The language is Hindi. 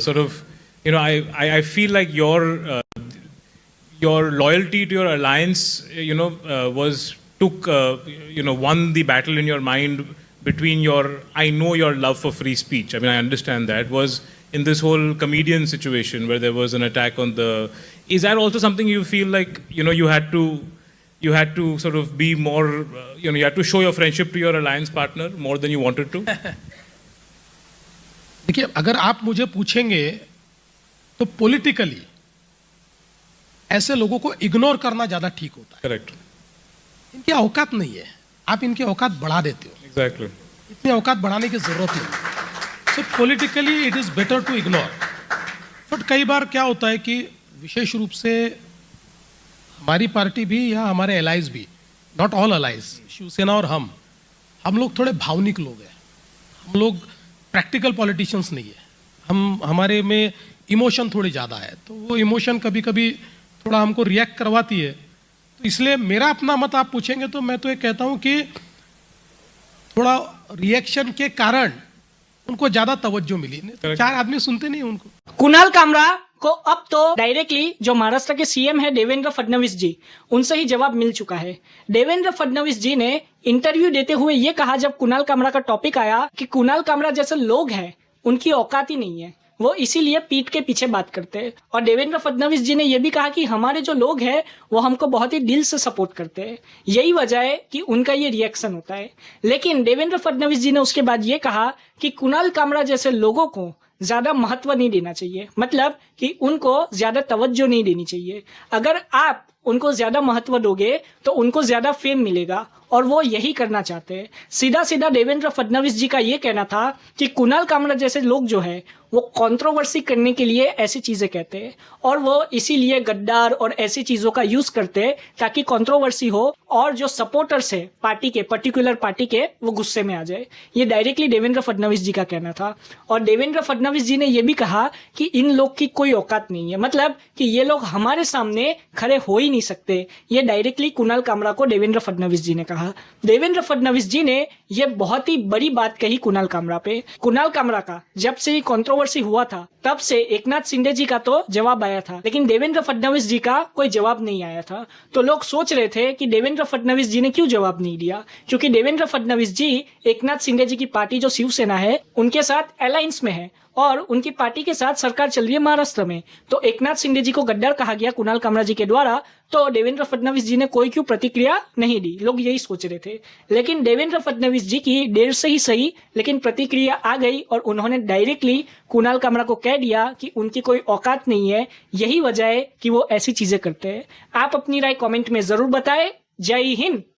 Sort of, I feel like your loyalty to your alliance, won the battle in your mind between I know your love for free speech. I mean, I understand that was in this whole comedian situation where there was an attack on is that also something you feel like, you had to sort of be more, you had to show your friendship to your alliance partner more than you wanted to? देखिए, अगर आप मुझे पूछेंगे तो पॉलिटिकली ऐसे लोगों को इग्नोर करना ज्यादा ठीक होता है। करेक्ट। इनकी औकात नहीं है, आप इनकी औकात बढ़ा देते हो। एग्जैक्टली। इतनी औकात बढ़ाने की जरूरत नहीं। So politically it is better to ignore. But कई बार क्या होता है कि विशेष रूप से हमारी पार्टी भी या हमारे एलाइज भी, नॉट ऑल एलाइज, शिवसेना और हम लोग थोड़े भावनिक लोग हैं। हम लोग प्रैक्टिकल पॉलिटिशियंस नहीं है। हमारे में इमोशन थोड़ी ज़्यादा है, तो वो इमोशन कभी कभी थोड़ा हमको रिएक्ट करवाती है। तो इसलिए मेरा अपना मत आप पूछेंगे तो मैं तो ये कहता हूँ कि थोड़ा रिएक्शन के कारण उनको ज़्यादा तवज्जो मिली। 4 आदमी सुनते नहीं उनको। कुणाल कामरा को अब तो डायरेक्टली जो महाराष्ट्र के सीएम है देवेंद्र फडणवीस जी, उनसे ही जवाब मिल चुका है। देवेंद्र फडणवीस जी ने इंटरव्यू देते हुए ये कहा जब कुणाल कामरा का टॉपिक आया कि कुणाल कामरा जैसे लोग हैं उनकी औकात ही नहीं है, वो इसीलिए पीठ के पीछे बात करते हैं। और देवेंद्र फडणवीस जी ने यह भी कहा कि हमारे जो लोग हैं वो हमको बहुत ही दिल से सपोर्ट करते हैं, यही वजह है कि उनका ये रिएक्शन होता है। लेकिन देवेंद्र फडणवीस जी ने उसके बाद ये कहा कि कुणाल कामरा जैसे लोगों को ज्यादा महत्व नहीं देना चाहिए, मतलब कि उनको ज्यादा तवज्जो नहीं देनी चाहिए। अगर आप उनको ज्यादा महत्व दोगे तो उनको ज्यादा फेम मिलेगा और वो यही करना चाहते हैं। सीधा सीधा देवेंद्र फडणवीस जी का ये कहना था कि कुणाल कामरा जैसे लोग जो है वो कंट्रोवर्सी करने के लिए ऐसी चीजें कहते हैं और वो इसीलिए गद्दार और ऐसी चीजों का यूज करते हैं ताकि कंट्रोवर्सी हो और जो सपोर्टर्स है पार्टी के, पर्टिकुलर पार्टी के, वो गुस्से में आ जाए। ये डायरेक्टली देवेंद्र फडणवीस जी का कहना था। और देवेंद्र फडणवीस जी ने यह भी कहा कि इन लोग की कोई औकात नहीं है, मतलब कि ये लोग हमारे सामने खड़े हो ही नहीं सकते। ये डायरेक्टली कुणाल कामरा को देवेंद्र फडणवीस जी ने कहा। देवेंद्र फडणवीस जी ने यह बहुत ही बड़ी बात कही कुणाल कामरा पे। कुणाल कामरा का जब से ये कंट्रोवर्सी हुआ था तब से एकनाथ शिंदे जी का तो जवाब आया था, लेकिन देवेंद्र फडणवीस जी का कोई जवाब नहीं आया था। तो लोग सोच रहे थे कि देवेंद्र फडणवीस जी ने क्यों जवाब नहीं दिया, क्योंकि देवेंद्र फडणवीस जी एकनाथ शिंदे जी की पार्टी जो शिवसेना है उनके साथ अलायंस में है और उनकी पार्टी के साथ सरकार चल रही है महाराष्ट्र में। तो एकनाथ शिंदे जी को गद्दार कहा गया कुणाल कामरा जी के द्वारा, तो देवेंद्र फडणवीस जी ने कोई क्यों प्रतिक्रिया नहीं दी, लोग यही सोच रहे थे। लेकिन देवेंद्र फडणवीस जी की देर से ही सही लेकिन प्रतिक्रिया आ गई और उन्होंने डायरेक्टली कुणाल कामरा को कह दिया कि उनकी कोई औकात नहीं है, यही वजह है कि वो ऐसी चीजें करते हैं। आप अपनी राय कमेंट में जरूर बताएं। जय हिंद।